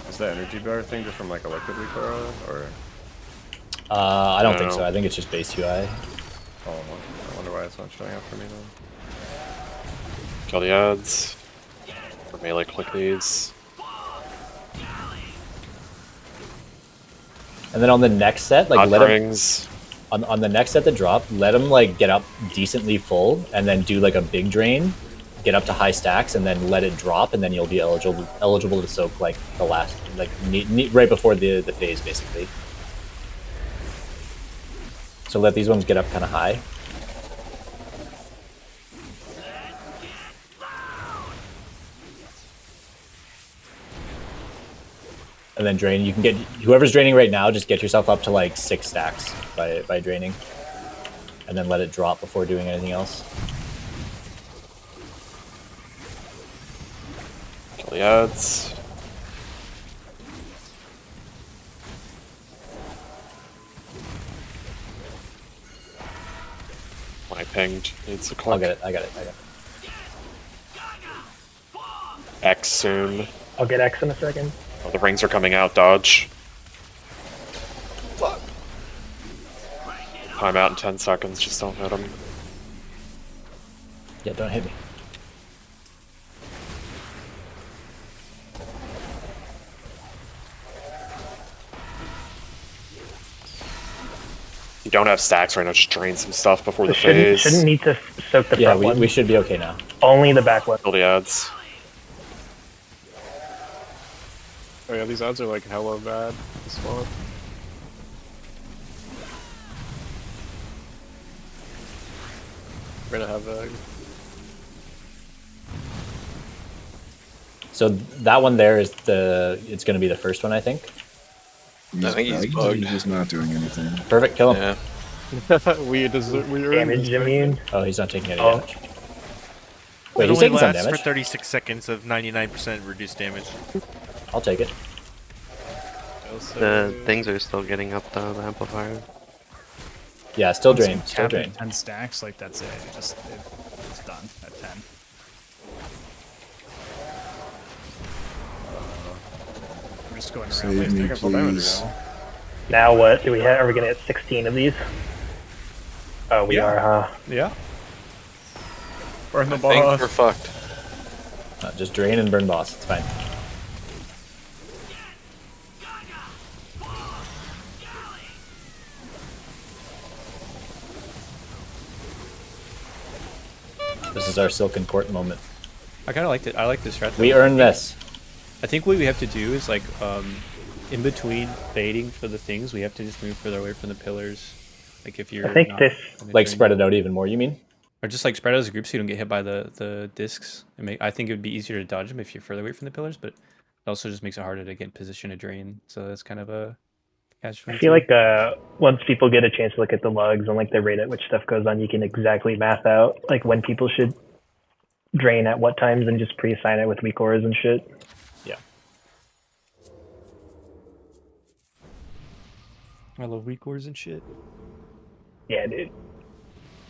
Is the energy bar thing just from like a liquid recoil, or? I don't think so. I think it's just base 2i. Oh, I wonder why it's not showing up for me then. Kill the ads. For melee, click these. And then on the next set, like Hot let rings. On the next set to drop, let them like get up decently full, and then do like a big drain, get up to high stacks, and then let it drop, and then you'll be eligible to soak like the last right before the phase basically. So let these ones get up kind of high. And then drain. You can get whoever's draining right now. Just get yourself up to like 6 stacks by draining, and then let it drop before doing anything else. Kill the ads. I pinged. Needs a click. I'll get it. I got it. X soon. I'll get X in a second. Oh, the rings are coming out. Dodge. Fuck. Time out in 10 seconds. Just don't hit him. Yeah, don't hit me. You don't have stacks right now. Just drain some stuff before the phase. Shouldn't need to soak the front one. We should be okay now. Only the back one. Kill the ads. Oh yeah, these odds are like hella bad as well. We're gonna have a... So that one there is it's going to be the first one, I think. I think he's bugged. He's just not doing anything. Perfect, kill him. Yeah. we damage immune. Oh, he's not taking any damage. Wait, It he's only taking some lasts for damage? 36 seconds of 99% reduced damage. I'll take it. The things are still getting up though, the amplifier. Yeah, still Once you drained. Still cap it at drained. 10 stacks, like that's it. It's done at 10. We're just going around. Save me, please. Now what do we have? Are we gonna get 16 of these? Oh, we are, huh? Yeah. Burn the I think boss. we're fucked. Just drain and burn boss. It's fine. This is our Silken Court moment. I kind of liked it. I like this strat. We earned this. I think what we have to do is like, in between baiting for the things, we have to just move further away from the pillars. Like if you're I think not this like spread it out even more. You mean? Or just like spread out as a group so you don't get hit by the discs. I think it would be easier to dodge them if you're further away from the pillars, but it also just makes it harder to get in position to drain. So that's kind of a catch. I feel like once people get a chance to look at the logs and like the rate at which stuff goes on, you can exactly math out like when people should drain at what times and just pre-assign it with weak auras and shit. Yeah. I love weak ores and shit. Yeah, dude.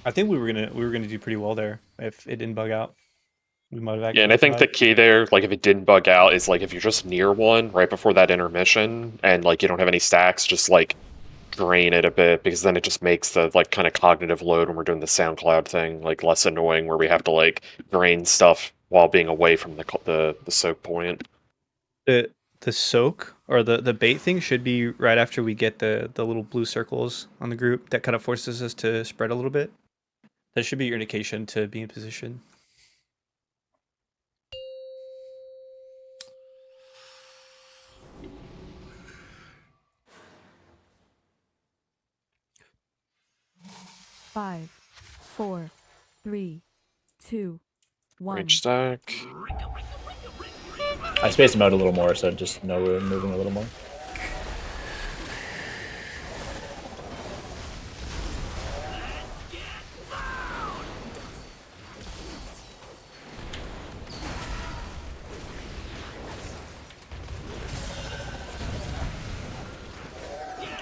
I think we were gonna do pretty well there if it didn't bug out. We might have. Yeah, and I think the key there, like if it didn't bug out, is like if you're just near one right before that intermission and like you don't have any stacks, just like drain it a bit, because then it just makes the like kind of cognitive load when we're doing the SoundCloud thing like less annoying, where we have to like drain stuff while being away from the soak point. The soak or the bait thing should be right after we get the little blue circles on the group. That kind of forces us to spread a little bit. That should be your indication to be in position. Five, 4, 3, 2, 1. Range stack. I spaced them out a little more, so just know we're moving a little more.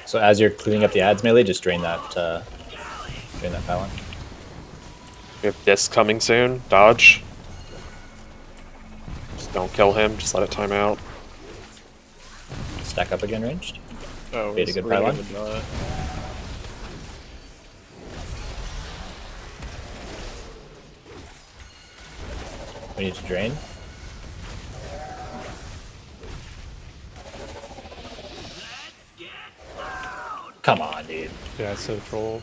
So as you're cleaning up the ads melee, just drain that pylon. We have disc coming soon. Dodge. Just don't kill him. Just let it time out. Stack up again, ranged. Oh, Bait a good pylon. We need to drain. Come on, dude. Yeah, it's so troll.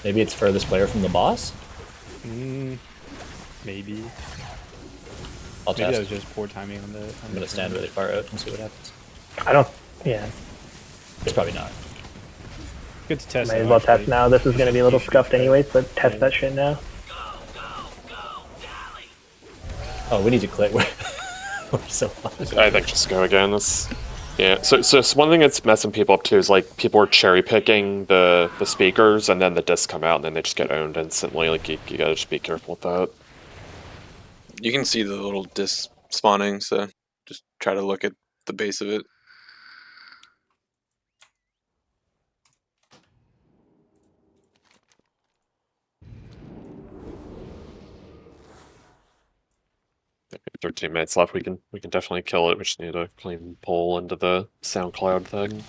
Maybe it's furthest player from the boss? Maybe. I'll Maybe test. that was just poor timing on the. I'm gonna stand really far out and see what happens. I don't. Yeah. It's probably not. Good to test. Might as well test now. This is going to be a little scuffed anyways, but test that shit now. Oh, we need to click. We're so far. I think just go again. That's yeah. So one thing that's messing people up too is like people are cherry picking the speakers, and then the discs come out, and then they just get owned instantly. Like you gotta just be careful with that. You can see the little disc spawning, so just try to look at the base of it. Maybe 13 minutes left. We can definitely kill it. We just need a clean pull into the SoundCloud thing.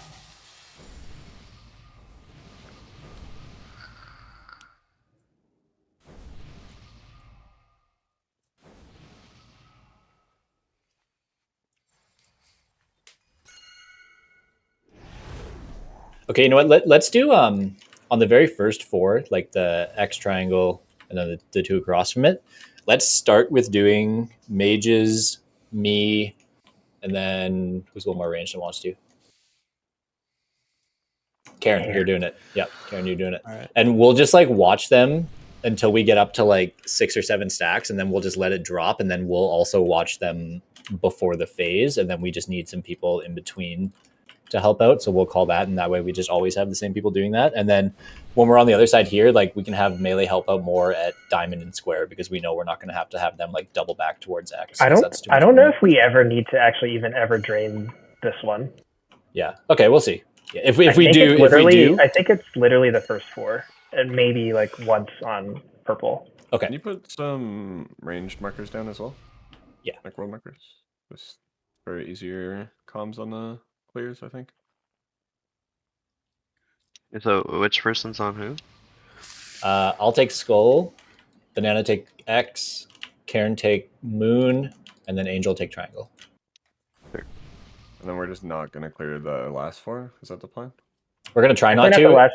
Okay, you know what? Let's do on the very first 4, like the X triangle and then the 2 across from it. Let's start with doing mages, me, and then who's a little more ranged and wants to? Karen, you're doing it. Yep, Karen, you're doing it. All right. And we'll just like watch them until we get up to like 6 or 7 stacks, and then we'll just let it drop, and then we'll also watch them before the phase, and then we just need some people in between to help out. So we'll call that, and that way we just always have the same people doing that. And then when we're on the other side here, like we can have melee help out more at diamond and square, because we know we're not going to have them like double back towards X. I don't know if we ever need to actually even ever drain this one. Yeah. Okay, we'll see. Yeah, if we I do, I think it's literally the first 4, and maybe like once on purple. Okay. Can you put some ranged markers down as well? Yeah. Like world markers. Just for easier comms on the clears, I think. So which person's on who? I'll take Skull, Banana take X, Karen take Moon, and then Angel take Triangle. And then we're just not going to clear the last 4? Is that the plan? We're going to try not to.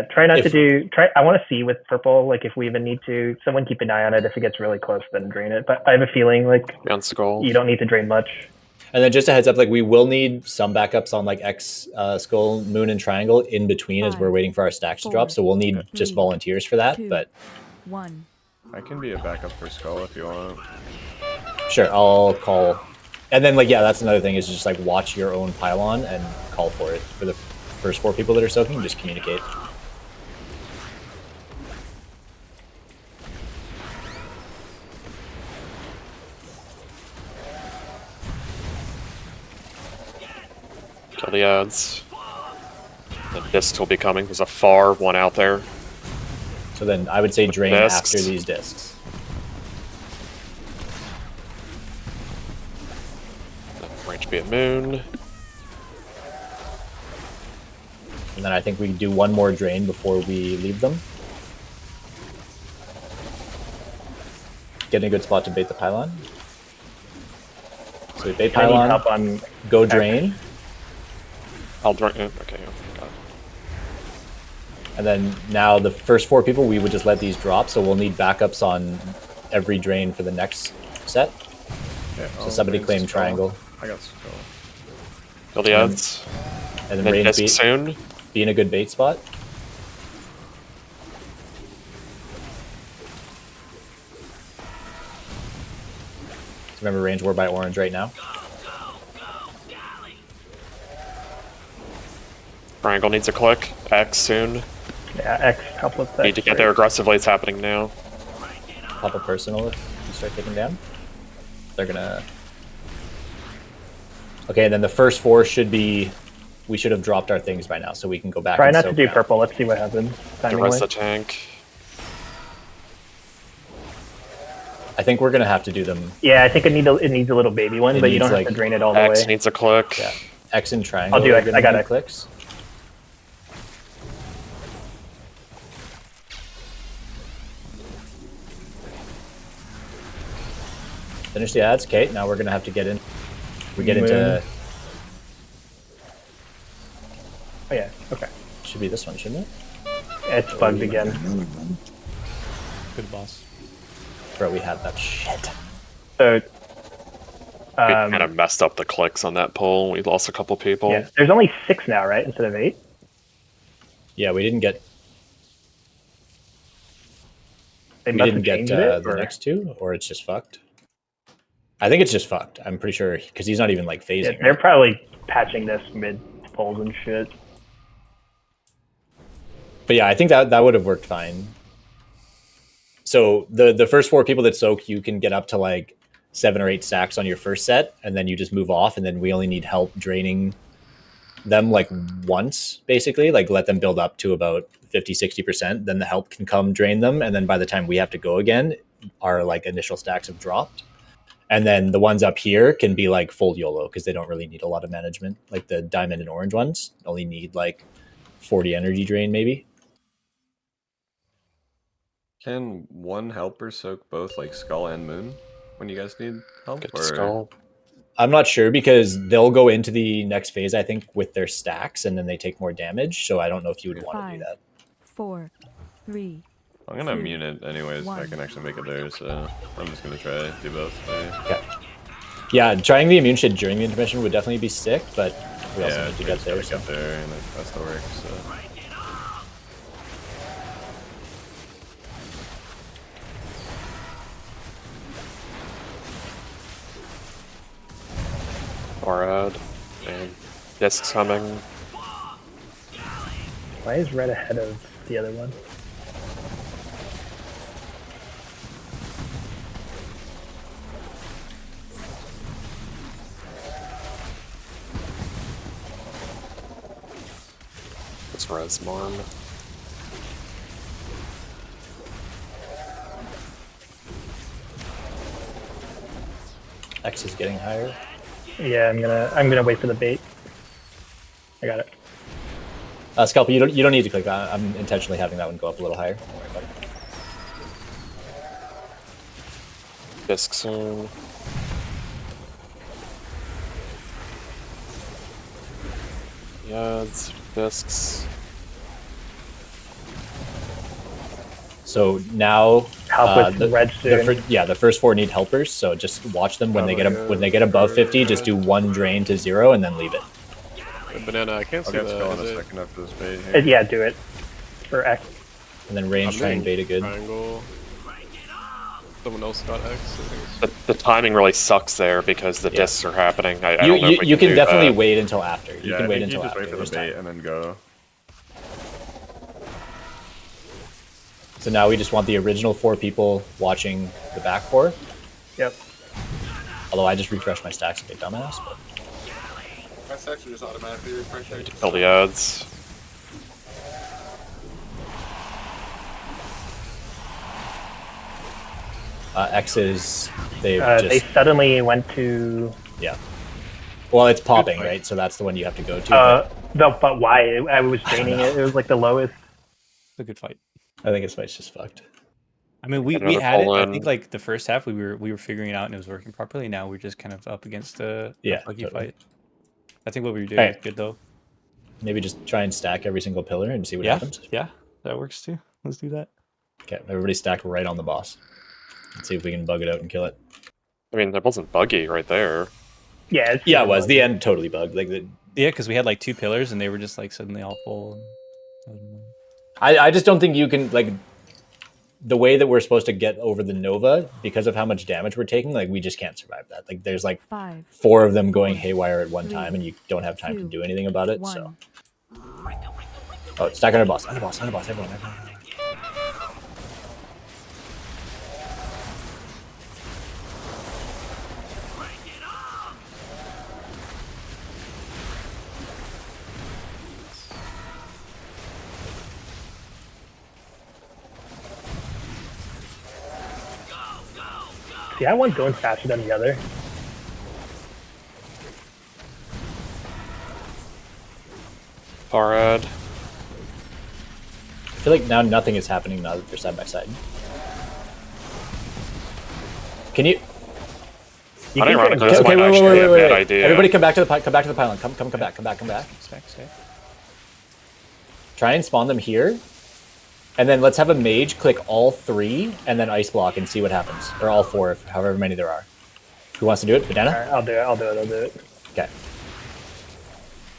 Try not to do. I want to see with purple, like if we even need to. Someone keep an eye on it. If it gets really close, then drain it. But I have a feeling like on Skull, you don't need to drain much. And then just a heads up, like we will need some backups on like X, Skull, Moon, and Triangle in between as we're waiting for our stacks to drop. So we'll need just volunteers for that. 2, But 1. I can be a backup for Skull if you want. Sure, I'll call. And then like, yeah, that's another thing is just like watch your own pylon and call for it. For the first 4 people that are soaking, just communicate. Kill the ads. The discs will be coming. There's a far one out there. So then I would say drain Discs. after these discs. to be a moon. And then I think we do one more drain before we leave them. Get in a good spot to bait the pylon. So we bait I need pylon, help on go drain. I'll drain. Okay, got it. And then now the first 4 people, we would just let these drop, so we'll need backups on every drain for the next set. Yeah, So somebody claim triangle. I got skull. Kill the odds. And then range beat, soon. be in a good bait spot. Remember, range war by orange right now. Triangle needs a click. X soon. Yeah, X help with that. Need to get there aggressively. It's happening now. Pop a personal if you start taking down. They're gonna. Okay, and then the first 4 should be. We should have dropped our things by now, so we can go back. Try and not to soak do down. purple. Let's see what happens. The rest of the tank. I think we're gonna have to do them. Yeah, I think it needs a little baby one, It but you don't needs, have to like, drain it all the X way. needs a click. Yeah, X and triangle. I'll do are X. gonna I got need it. clicks. Finish the ads. Okay, now we're gonna have to get in. We get into. Oh yeah. Okay. Should be this one, shouldn't it? It's bugged again. Good boss. Bro, we had that shit. So. We kind of messed up the clicks on that pull. We lost a couple people. Yeah. There's only 6 now, right? Instead of 8. Yeah, we didn't get. They We must didn't have get changed it, the or- next 2, or it's just fucked. I think it's just fucked. I'm pretty sure because he's not even like Yeah, phasing. they're right? probably patching this mid pulls and shit. But yeah, I think that would have worked fine. So the first 4 people that soak, you can get up to like 7 or 8 stacks on your first set, and then you just move off, and then we only need help draining them like once, basically. Like let them build up to about 50-60%, then the help can come drain them, and then by the time we have to go again, our like initial stacks have dropped. And then the ones up here can be like full YOLO because they don't really need a lot of management. Like the diamond and orange ones only need like 40 energy drain maybe. Can one helper soak both like skull and moon when you guys need help? Get the skull. I'm not sure because they'll go into the next phase, I think, with their stacks and then they take more damage. So I don't know if you would want to do 5, that. 4, 3. I'm gonna 2, immune it anyways if I 1. can actually make it there, so I'm just gonna try do both. Okay. Yeah, trying the immune shit during the intermission would definitely be sick, but we also Yeah, need to get there. So. get there and that's the work. So. Barad. And discs coming. Why is red ahead of the other one? It's Resmorn. X is getting higher. Yeah, I'm gonna wait for the bait. I got it. Scalper, you don't need to click that. I'm intentionally having that one go up a little higher. Don't worry about it. Disc soon. Yeah, it's discs. So now, Help with red soon. the first 4 need helpers. So just watch them when they get above 50. Just do 1 drain to 0 and then leave it. Banana, I can't I'll see get skull in the. a second after this bait here. Yeah, do it. For X. And then range try and bait a good. Triangle. Someone else got X. I think The timing really sucks there because the discs are happening. I don't know if we you can do definitely that. wait until after. You Yeah, can I wait think until you just after. wait for the There's time. bait and then go. So now we just want the original 4 people watching the back 4. Yep. Although I just refreshed my stacks like a dumbass. But... My stacks are just automatically refreshing. Kill the odds. X's, they They suddenly went to. Yeah. Well, it's popping, right? So that's the one you have to go to. No, but why? I was draining it. It was like the lowest. It's a good fight. I think this fight's just fucked. I mean, we Another had it. pull I in. think like the first half we were figuring it out and it was working properly. Now we're just kind of up against a buggy fight. I think what we were doing is good though. Maybe just try and stack every single pillar and see what happens. Yeah, that works too. Let's do that. Okay, everybody stack right on the boss. Let's see if we can bug it out and kill it. I mean, that wasn't buggy right there. Yeah, yeah, it was. The end totally bugged. Like yeah, because we had like 2 pillars and they were just like suddenly all full. I just don't think you can like the way that we're supposed to get over the Nova because of how much damage we're taking. Like we just can't survive that. Like there's like 4 of them going haywire at one time, and you don't have time to do anything about it. So, stack on our boss, on the boss, everyone. See, I want going faster than the other. Farad. I feel like now nothing is happening now that they're side by side. Can you? Ironically, this okay, might actually be a bad idea. Everybody, come back to the pylon. Come back. Stack. Try and spawn them here, and then let's have a mage click all 3 and then ice block and see what happens, or all 4, however many there are. Who wants to do it? Banana? Right, I'll do it. Okay.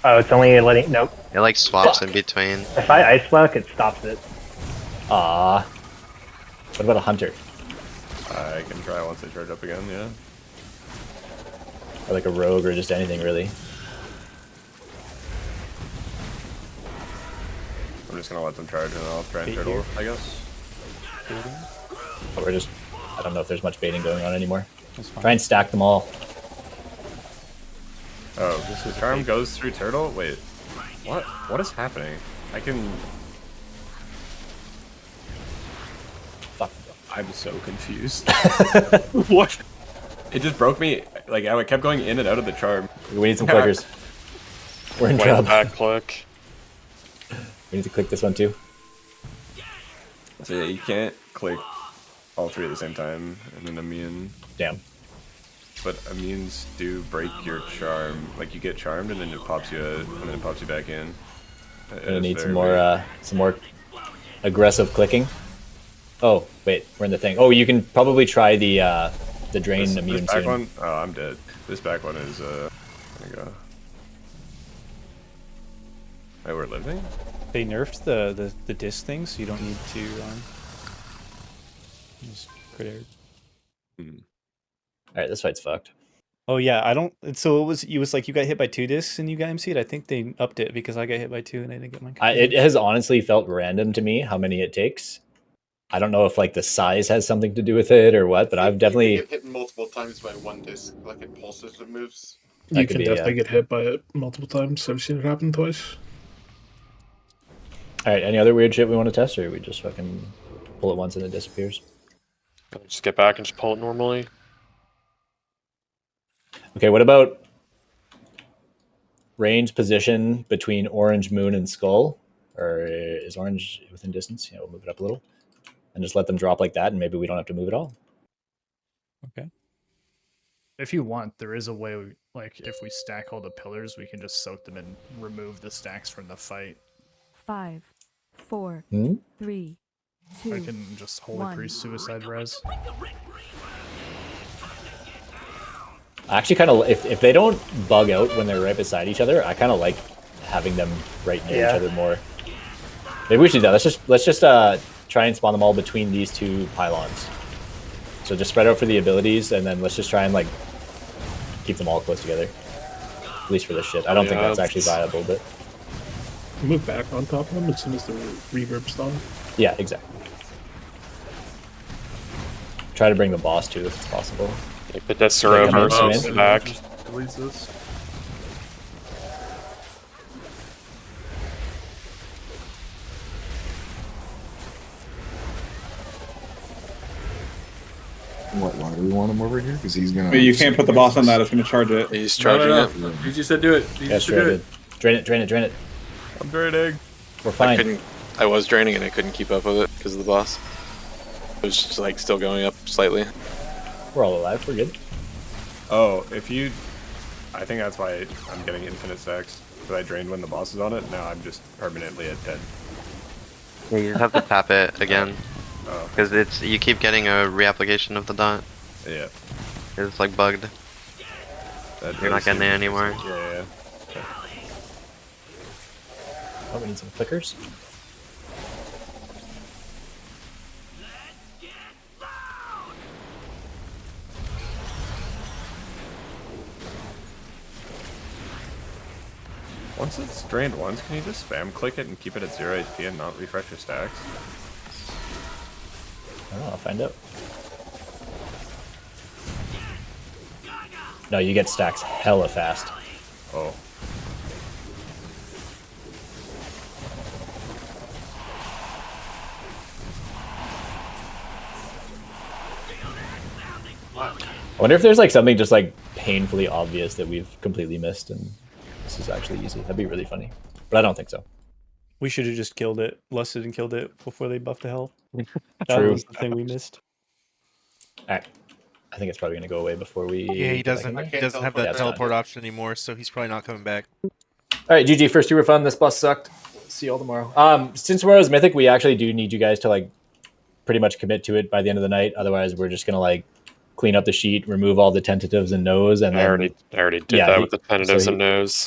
Oh, it's only letting. Nope. It like swaps in between. If I ice block, it stops it. Ah. What about a hunter? I can try once they charge up again. Yeah. Or like a rogue, or just anything really. I'm just gonna let them charge and I'll try and turtle, I guess. But we're just. I don't know if there's much baiting going on anymore. Try and stack them all. Oh, this charm goes through turtle? Wait. What? What is happening? I can... Fuck. I'm so confused. What? It just broke me. Like, I kept going in and out of the charm. We need some clickers. We're in trouble. Back click. We need to click this one too. So yeah, you can't click all 3 at the same time and then immune. Damn. But immunes do break your charm. Like you get charmed and then it pops you out and then it pops you back in. Gonna need some more aggressive clicking. Oh wait, we're in the thing. Oh, you can probably try the drain immune this back soon. one? Oh, I'm dead. This back one is there you go. Wait, we're living? They nerfed the disc thing, so you don't need to just crit air. Alright, this fight's fucked. Oh yeah, I don't. So it was like you got hit by 2 discs and you got MC'd. I think they upped it because I got hit by 2 and I didn't get mine. It has honestly felt random to me how many it takes. I don't know if like the size has something to do with it or what, but I've definitely You get hit multiple times by one disc, like it pulses and moves. You can definitely get hit by it multiple times. I've seen it happen twice. Alright, any other weird shit we want to test, or we just fucking pull it once and it disappears? Just get back and just pull it normally. Okay, what about range position between orange, moon, and skull? Or is orange within distance? Yeah, we'll move it up a little. And just let them drop like that, and maybe we don't have to move at all. Okay. If you want, there is a way, like, if we stack all the pillars, we can just soak them and remove the stacks from the fight. 5, 4, 3, 2, I can just Holy Priest Suicide Res. I actually kind of, if they don't bug out when they're right beside each other, I kind of like having them right near each other more. Maybe we should do that. Let's just try and spawn them all between these 2 pylons. So just spread out for the abilities, and then let's just try and like keep them all close together. At least for this shit. I don't think that's actually viable, but Move back on top of them as soon as the reverb's done. yeah, exactly. Try to bring the boss too if it's possible. Like the Desero versus back. Deletes this. Why do we want him over here? Because he's gonna. But you can't put the boss on that. It's gonna charge it. He's charging no. it. DG said do it. DG Yes, said do it. Drain it, drain it, drain it. I'm draining. We're fine. I was draining and I couldn't keep up with it because of the boss. It was just like still going up slightly. We're all alive. We're good. Oh, if you... I think that's why I'm getting infinite stacks. Because I drained when the boss is on it. Now I'm just permanently at dead. Yeah, you just have to tap it again. Oh. Because it's you keep getting a reapplication of the dot. Yeah. It's like bugged. You're not getting it anymore. Yeah. Okay. Oh, we need some clickers. Once it's drained once, can you just spam click it and keep it at 0 HP and not refresh your stacks? I don't know, I'll find out. No, you get stacks hella fast. Oh. I wonder if there's like something just like painfully obvious that we've completely missed and this is actually easy. That'd be really funny. But I don't think so. We should have just killed it, lusted and killed it before they buffed the health. That True. was the thing we missed. Alright. I think it's probably gonna go away before we Yeah, he get back doesn't. in there. He doesn't have that Yeah, it's teleport fine. option anymore, so he's probably not coming back. Alright, GG, first 2 were fun. This boss sucked. See you all tomorrow. Since tomorrow's Mythic, we actually do need you guys to like pretty much commit to it by the end of the night. Otherwise, we're just gonna like clean up the sheet, remove all the tentatives and no's, and I already did that with the tentatives and no's.